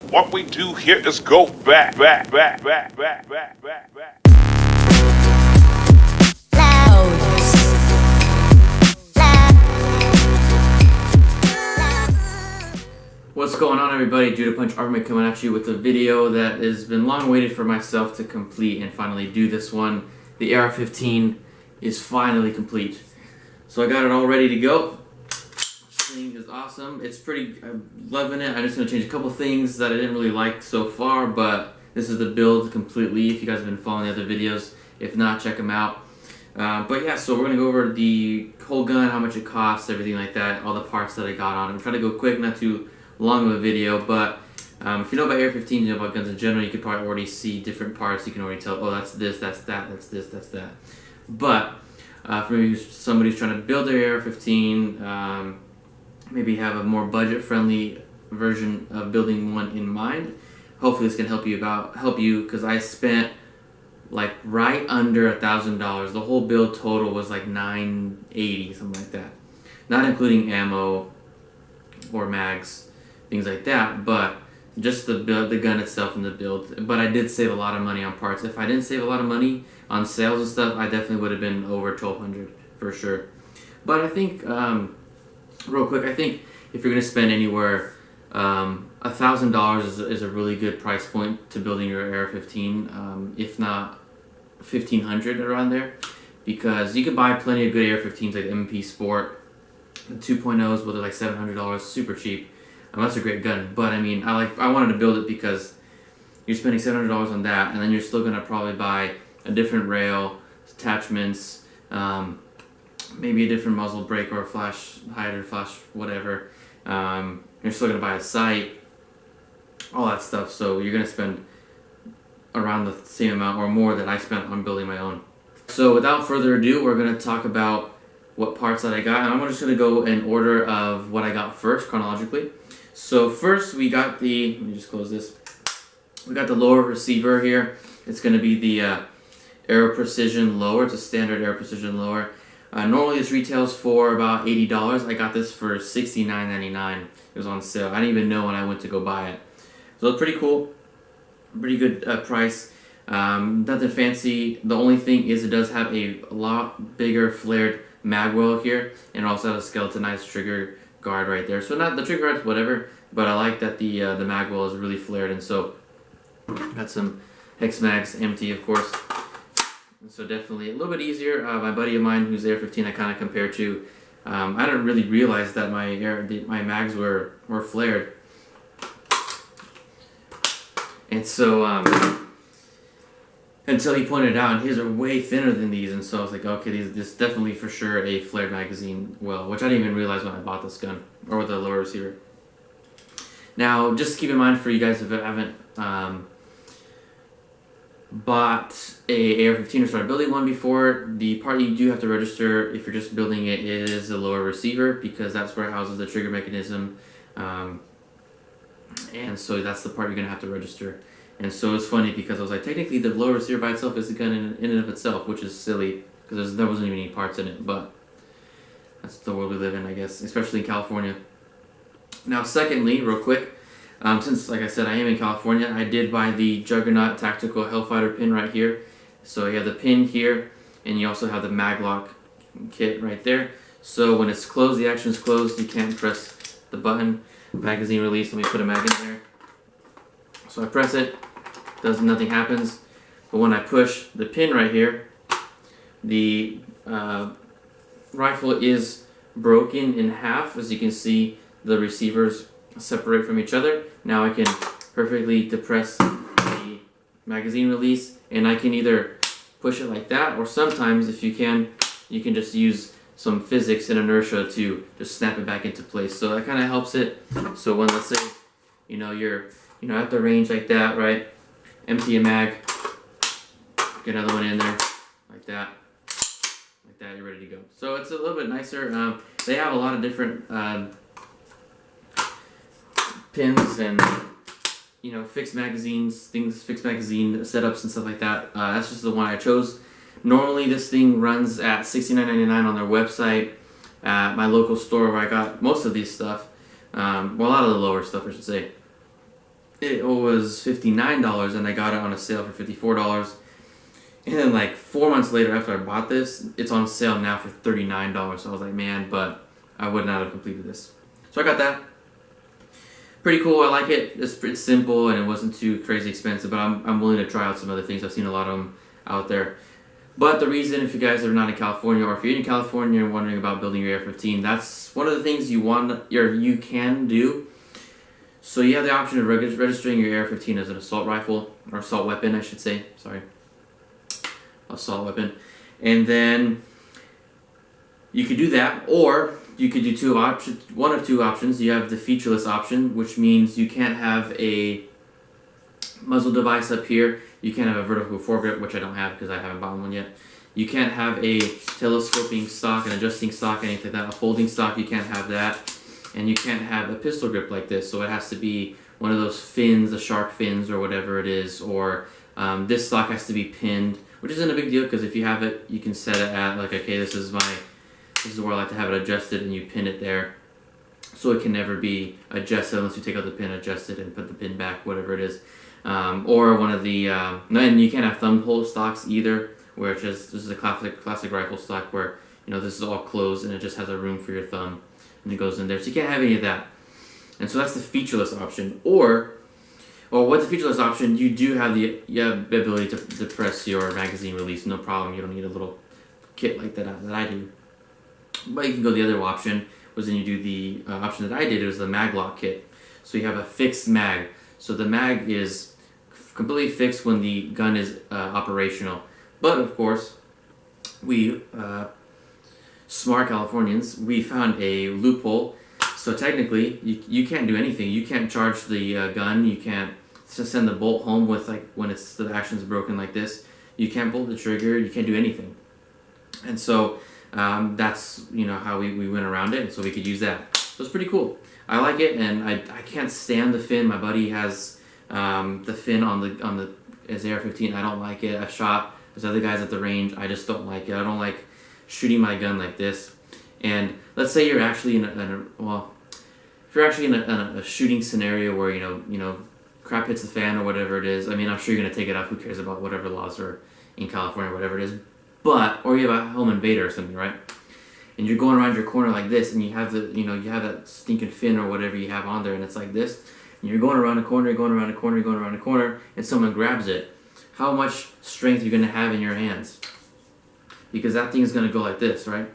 What we do here is go back. What's going on, everybody? Judah Punch Argument coming at you with a video that has been long waited for myself to complete and finally do this one. The AR15 is finally complete. So I got it all ready to go. This thing is awesome. It's pretty, I'm loving it. I'm just going to change a couple things that I didn't really like so far, but this is the build completely if you guys have been following the other videos. If not, check them out. But yeah, so we're going to go over the whole gun, how much it costs, everything like that, all the parts that I got on it. I'm trying to go quick, not too long of a video, but if you know about AR-15, you know about guns in general, you could probably already see different parts. You can already tell, oh, that's this, that's that, that's this, that's that. But for maybe somebody who's trying to build their AR-15, maybe have a more budget-friendly version of building one in mind, hopefully this can help you because I spent like right under $1,000. The whole build total was like $980, something like that, not including ammo or mags, things like that, but just the gun itself and the build. But I did save a lot of money on parts. If I didn't save a lot of money on sales and stuff, I definitely would have been over $1,200 for sure. But I think, real quick, I think if you're going to spend anywhere, $1,000 is a really good price point to building your AR-15, if not $1,500 around there, because you can buy plenty of good AR-15s like MP Sport. The 2.0s, where they're like $700, super cheap. That's a great gun, but I mean, I wanted to build it because you're spending $700 on that, and then you're still gonna probably buy a different rail, attachments, maybe a different muzzle brake or a flash hider, flash whatever. You're still gonna buy a sight, all that stuff. So you're gonna spend around the same amount or more that I spent on building my own. So without further ado, we're gonna talk about what parts that I got, and I'm just gonna go in order of what I got first chronologically. So first we got the, let me just close this. We got the lower receiver here. It's going to be the Aero Precision lower. It's a standard Aero Precision lower. Normally this retails for about $80. I got this for $69.99. It was on sale. I didn't even know when I went to go buy it. So it's pretty cool. Pretty good price. Nothing fancy. The only thing is it does have a lot bigger flared mag well here, and also has a skeletonized trigger guard right there. So not the trigger guard's whatever, but I like that the mag well is really flared, and so got some hex mags empty, of course. And so definitely a little bit easier. My buddy of mine who's AR-15, I kind of compared to. I didn't really realize that my mags were flared, and so until he pointed it out, and his are way thinner than these, and so I was like, okay, this is definitely for sure a flared magazine well, which I didn't even realize when I bought this gun, or with the lower receiver. Now, just keep in mind for you guys if you haven't bought a AR-15 or started building one before, the part you do have to register if you're just building it is the lower receiver, because that's where it houses the trigger mechanism, and so that's the part you're going to have to register. And so it's funny because I was like, technically the lower receiver by itself is a gun in and of itself, which is silly because there wasn't even any parts in it, but that's the world we live in, I guess, especially in California. Now, secondly, real quick, since, like I said, I am in California, I did buy the Juggernaut Tactical Hellfighter pin right here. So you have the pin here, and you also have the maglock kit right there. So when it's closed, the action is closed, you can't press the button. Magazine release, let me put a mag in there. So I press it, nothing happens, but when I push the pin right here, the rifle is broken in half. As you can see, the receivers separate from each other. Now I can perfectly depress the magazine release, and I can either push it like that, or sometimes if you can just use some physics and inertia to just snap it back into place. So that kind of helps it. So when, let's say, you're at the range like that, right? Empty a mag, get another one in there, like that, you're ready to go. So it's a little bit nicer. They have a lot of different pins and, fixed magazines, fixed magazine setups and stuff like that. That's just the one I chose. Normally this thing runs at $69.99 on their website. At my local store where I got most of these stuff, well, a lot of the lower stuff I should say, it was $59 and I got it on a sale for $54. And then like 4 months later after I bought this, it's on sale now for $39. So I was like, man, but I would not have completed this. So I got that. Pretty cool. I like it. It's simple and it wasn't too crazy expensive, but I'm willing to try out some other things. I've seen a lot of them out there. But the reason, if you guys are not in California, or if you're in California and wondering about building your AR-15, that's one of the things you can do. So you have the option of registering your AR-15 as an assault rifle, or assault weapon, I should say. Sorry. Assault weapon. And then you could do that, or you could do one of two options. You have the featureless option, which means you can't have a muzzle device up here. You can't have a vertical foregrip, which I don't have because I haven't bought one yet. You can't have a telescoping stock, an adjusting stock, anything like that. A folding stock, you can't have that. And you can't have a pistol grip like this, so it has to be one of those fins, the shark fins or whatever it is, or this stock has to be pinned, which isn't a big deal because if you have it, you can set it at like, okay, this is where I like to have it adjusted, and you pin it there. So it can never be adjusted unless you take out the pin, adjust it, and put the pin back, whatever it is. Or one of the, and you can't have thumb hole stocks either, where it's just, this is a classic rifle stock where, this is all closed and it just has a room for your thumb and it goes in there. So you can't have any of that. And so that's the featureless option. Or with the featureless option, you do have the ability to press your magazine release, no problem. You don't need a little kit like that I do. But you can go the other option, was then you do the option that I did, it was the mag lock kit. So you have a fixed mag. So the mag is completely fixed when the gun is operational. But of course, we smart Californians, we found a loophole. So technically, you can't do anything. You can't charge the gun. You can't send the bolt home with when the action's broken like this. You can't pull the trigger. You can't do anything. And so that's how we went around it. And so we could use that. So it's pretty cool. I like it, and I can't stand the fin. My buddy has the fin on the his AR-15. I don't like it. I've shot there's other guys at the range. I just don't like it. I don't like shooting my gun like this. And let's say you're actually if you're actually in a shooting scenario where crap hits the fan or whatever it is. I mean, I'm sure you're gonna take it off. Who cares about whatever laws are in California, whatever it is. Or you have a home invader or something, right? And you're going around your corner like this, and you have you have that stinking fin or whatever you have on there, and it's like this. And you're going around a corner, you're going around a corner, you're going around a corner, and someone grabs it. How much strength you're gonna have in your hands? Because that thing is gonna go like this, right?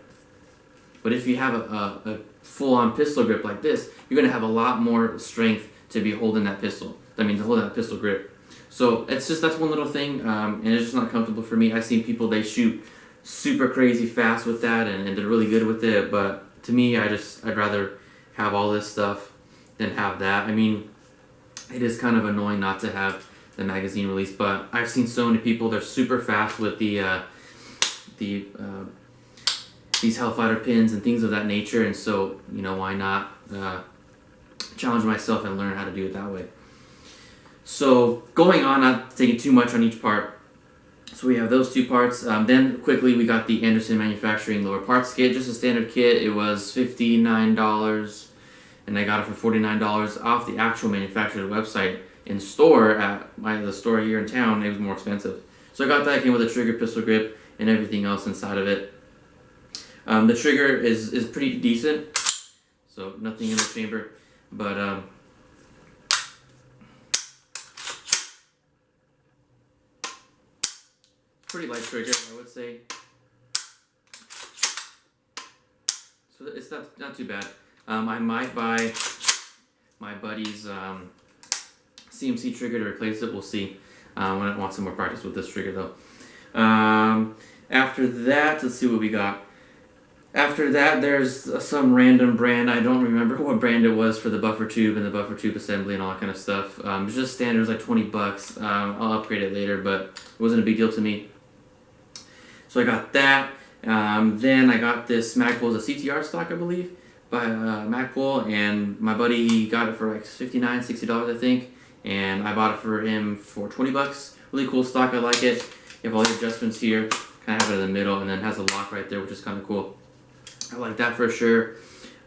But if you have a full-on pistol grip like this, you're gonna have a lot more strength to be holding that pistol. To hold that pistol grip. So that's one little thing, and it's just not comfortable for me. I've seen people, they shoot super crazy fast with that, and they're really good with it. But to me, I'd rather have all this stuff than have that. I mean, it is kind of annoying not to have the magazine release, but I've seen so many people, they're super fast with these Hellfighter pins and things of that nature, and so why not challenge myself and learn how to do it that way. So going on, not taking too much on each part. So we have those two parts. Then quickly we got the Anderson Manufacturing lower parts kit, just a standard kit. It was $59, and I got it for $49 off the actual manufacturer's website. In store at the store here in town, it was more expensive. So I got that. It came with a trigger, pistol grip, and everything else inside of it. The trigger is pretty decent, so nothing in the chamber, but pretty light trigger, I would say. So it's not too bad. I might buy my buddy's CMC trigger to replace it. We'll see. When I want some more practice with this trigger though. After that, let's see what we got. After that, there's some random brand. I don't remember what brand it was for the buffer tube and the buffer tube assembly and all that kind of stuff. It's just standard. It was like $20. I'll upgrade it later, but it wasn't a big deal to me. So I got that. Then I got this Magpul, a CTR stock, I believe, by Magpul, and my buddy, he got it for like $59, $60, I think, and I bought it for him for $20. Really cool stock. I like it. You have all the adjustments here. Kind of have it in the middle, and then it has a lock right there, which is kind of cool. I like that for sure.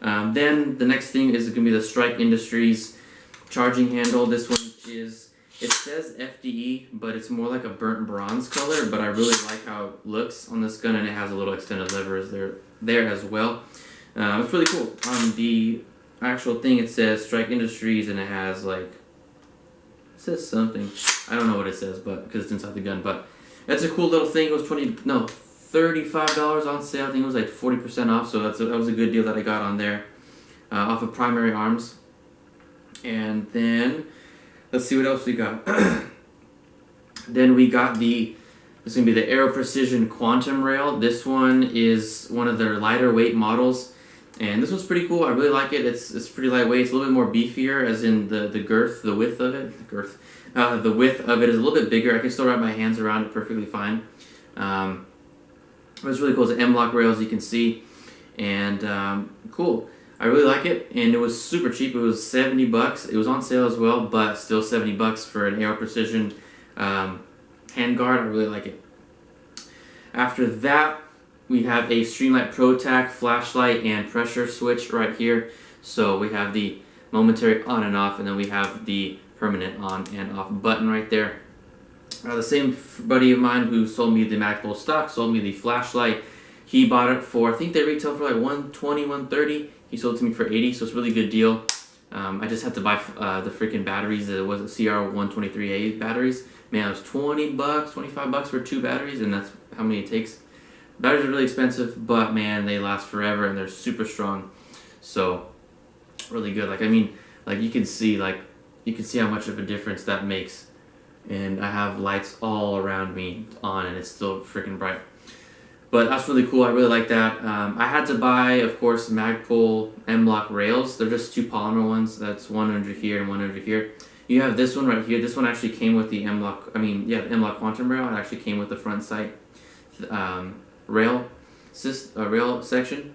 Then the next thing is going to be the Strike Industries charging handle. This one is, it says FDE, but it's more like a burnt bronze color, but I really like how it looks on this gun, and it has a little extended levers there as well. It's really cool. On the actual thing, it says Strike Industries, and it has like, it says something. I don't know what it says, but because it's inside the gun, but that's a cool little thing. It was $35 on sale. I think it was like 40% off, so that was a good deal that I got on there, off of Primary Arms. And then let's see what else we got. Then we got this is gonna be the Aero Precision Quantum Rail. This one is one of their lighter weight models, and this one's pretty cool. I really like it. It's pretty lightweight. It's a little bit more beefier, as in the girth, the width of it. The width of it is a little bit bigger. I can still wrap my hands around it perfectly fine. But it's really cool. It's an M-LOK rail, as you can see, and cool. I really like it, and it was super cheap. It was $70. It was on sale as well, but still $70 for an Aero Precision handguard. I really like it. After that, we have a Streamlight ProTac flashlight and pressure switch right here. So we have the momentary on and off, and then we have the permanent on and off button right there. The same buddy of mine who sold me the Magpul stock sold me the flashlight. He bought it for, I think they retail for like $120, $130. He sold it to me for $80, so it's a really good deal. I just had to buy the freaking batteries. It was a CR123A batteries. Man, it was $20, $25 for 2 batteries, and that's how many it takes. Batteries are really expensive, but man, they last forever, and they're super strong. So, really good. Like, I mean, like you can see how much of a difference that makes. And I have lights all around me on, and it's still freaking bright. But that's really cool. I really like that. I had to buy, of course, Magpul M-LOK rails. They're just 2 polymer ones. That's one under here and one under here. You have this one right here. This one actually came with the M-LOK. The M-LOK Quantum rail. It actually came with the front sight rail section.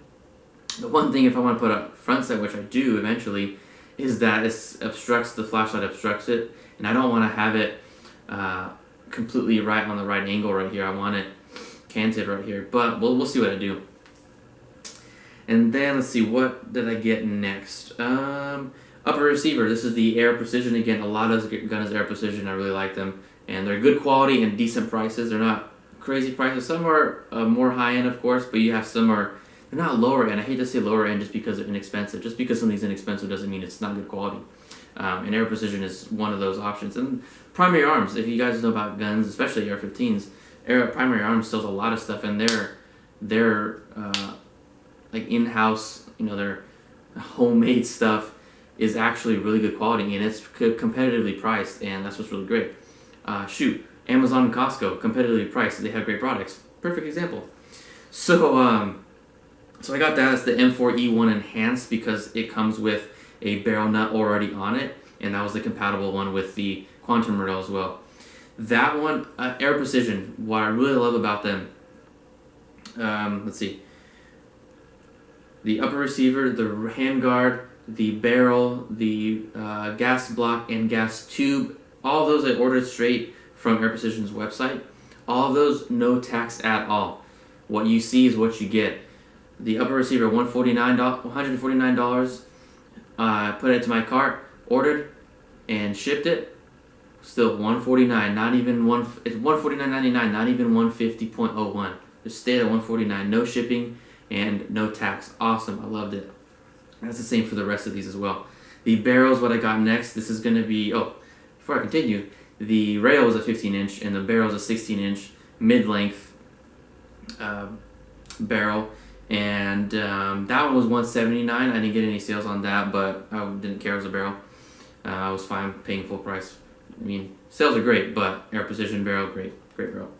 The one thing, if I want to put a front sight, which I do eventually, is that it obstructs the flashlight, obstructs it, and I don't want to have it completely right on the right angle right here. I want it canted right here, but we'll see what I do. And then let's see, what did I get next? Upper receiver. This is the Aero Precision again. A lot of guns Aero Precision. I really like them, and they're good quality and decent prices. They're not crazy prices. Some are more high end, of course, but you have some they're not lower end. I hate to say lower end just because they're inexpensive. Just because something's inexpensive doesn't mean it's not good quality. And Aero Precision is one of those options. And Primary Arms, if you guys know about guns, especially AR-15s, Primary Arms sells a lot of stuff, and their like in-house, their homemade stuff is actually really good quality, and it's competitively priced, and that's what's really great. Amazon and Costco, competitively priced. They have great products. Perfect example. So I got that. It's the M4E1 Enhanced because it comes with a barrel nut already on it, and that was the compatible one with the Quantum rail as well. That one, Aero Precision, what I really love about them, let's see, the upper receiver, the handguard, the barrel, the gas block and gas tube, all of those I ordered straight from Aero Precision's website. All of those, no tax at all. What you see is what you get. The upper receiver, $149. Put it to my cart, ordered, and shipped it. Still $149, not even it's $149.99, not even $150.01. Just stayed at $149, no shipping and no tax. Awesome, I loved it. That's the same for the rest of these as well. The barrels, what I got next, this is going to be, before I continue, the rail is a 15-inch and the barrel is a 16-inch mid-length barrel. And that one was $179. I didn't get any sales on that, but I didn't care. It was a barrel. I was fine paying full price. I mean, sales are great, but Aero Precision barrel, great barrel.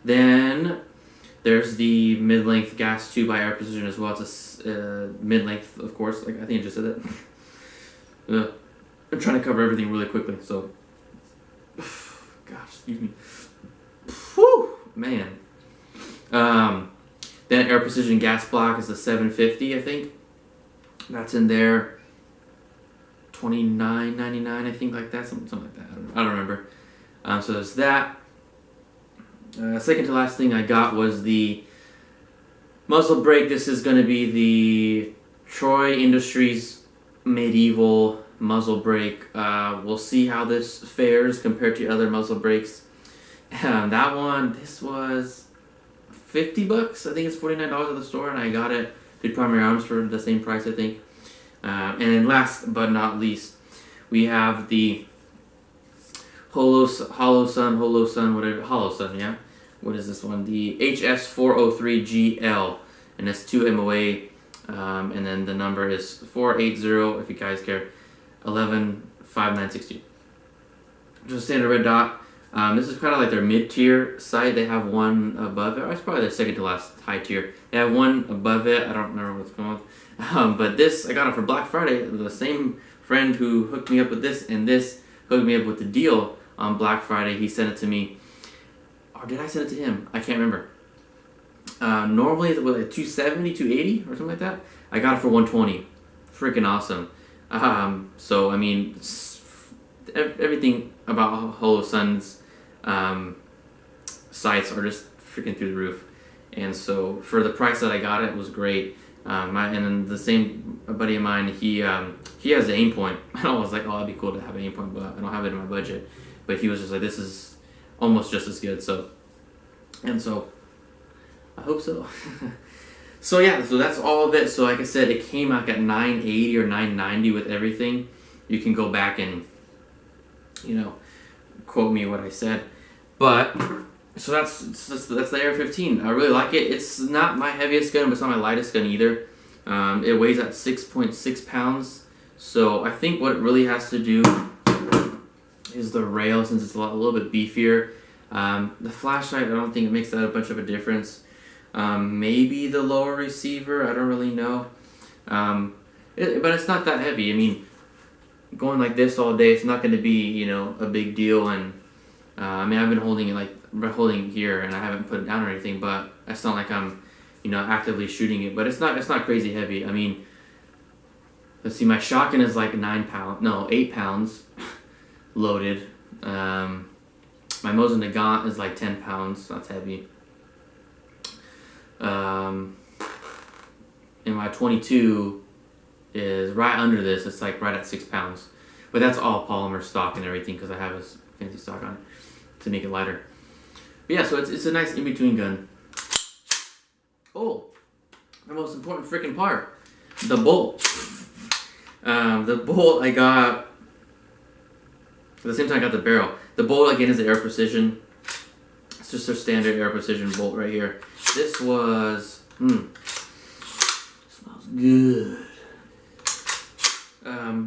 Then there's the mid-length gas tube by Aero Precision as well. It's a mid-length, of course. Like I think I just said that. I'm trying to cover everything really quickly, so gosh, excuse me. Whew, man. Then Aero Precision gas block is the 750, I think. That's in there. $29.99, I think, like that, something like that. I don't remember. So there's that. Second to last thing I got was the muzzle brake. This is going to be the Troy Industries medieval muzzle brake. We'll see how this fares compared to other muzzle brakes. That one, this was $50. I think it's $49 at the store, and I got it through Primary Arms for the same price, I think. And then last but not least, we have the Hollow Sun, yeah. What is this one? The HS403GL, and it's 2 MOA, and then the number is 480, if you guys care, 115962. Just a standard red dot. This is kind of like their mid-tier sight. They have one above it. Or it's probably their second to last high tier. They have one above it. I don't remember what's going on. But this, I got it for Black Friday. The same friend who hooked me up with this and this hooked me up with the deal on Black Friday. He sent it to me. Or did I send it to him? I can't remember. Normally it's like 270, 280 or something like that. I got it for 120. Freaking awesome. So I mean, everything about Hollow Sun's sights are just freaking through the roof. And so for the price that I got it was great. And then the same buddy of mine, he has the aim point. I was like, oh, that'd be cool to have an aim point, but I don't have it in my budget. But he was just like, this is almost just as good. So I hope so. So yeah, so that's all of it. So like I said, it came out at $980 or $990 with everything. You can go back and, you know, quote me what I said. But so that's the AR-15. I really like it. It's not my heaviest gun, but it's not my lightest gun either. It weighs at 6.6 pounds. So I think what it really has to do is the rail, since it's a little bit beefier. The flashlight, I don't think it makes that a bunch of a difference. Maybe the lower receiver, I don't really know. But it's not that heavy. I mean, going like this all day, it's not going to be, you know, a big deal. And I mean, I've been holding it here, and I haven't put it down or anything. But it's not like I'm, you know, actively shooting it. But it's not crazy heavy. I mean, let's see, my shotgun is like 8 pounds loaded. My Mosin Nagant is like 10 pounds. That's heavy. And my 22 is right under this. It's like right at 6 pounds. But that's all polymer stock and everything because I have a fancy stock on it to make it lighter. But yeah, so it's a nice in-between gun. Oh, the most important freaking part. The bolt. The bolt I got... At the same time I got the barrel. The bolt again is the Air Precision. It's just their standard Air Precision bolt right here. This was, smells good.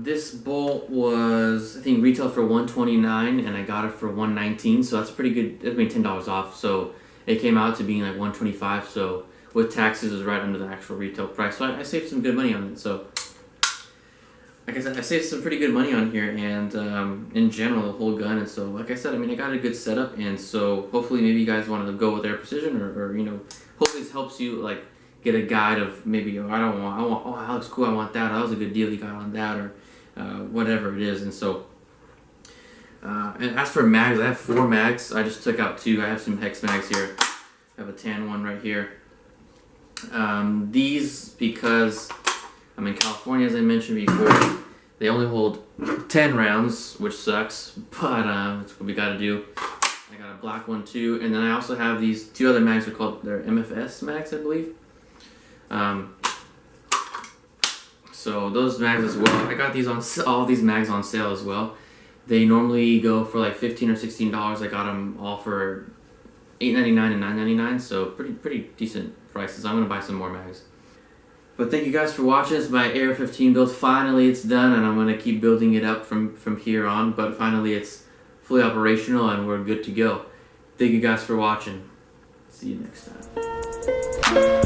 This bolt was, I think, retail for $129, and I got it for $119. So that's pretty good. I mean, $10 off. So it came out to being like $125. So with taxes, it was right under the actual retail price. So I saved some good money on it. So like I said, I saved some pretty good money on here, and in general, the whole gun. And so, like I said, I mean, I got a good setup, and so hopefully, maybe you guys wanted to go with Air Precision, or you know, hopefully this helps you like get a guide of maybe, oh, oh, that looks cool, I want that. That was a good deal you got on that, or whatever it is. And so, and as for mags, I have 4 mags. I just took out 2. I have some hex mags here. I have a tan one right here. These, because I'm in California, as I mentioned before, they only hold 10 rounds, which sucks, but that's what we gotta do. I got a black one too, and then I also have these 2 other mags. They're called, they're MFS mags, I believe. So those mags as well. I got these on all these mags on sale as well. They normally go for like $15 or $16. I got them all for $8.99 and $9.99, so pretty decent prices. I'm gonna buy some more mags. But thank you guys for watching. It's my AR-15 build. Finally, it's done, and I'm going to keep building it up from here on. But finally, it's fully operational, and we're good to go. Thank you guys for watching. See you next time.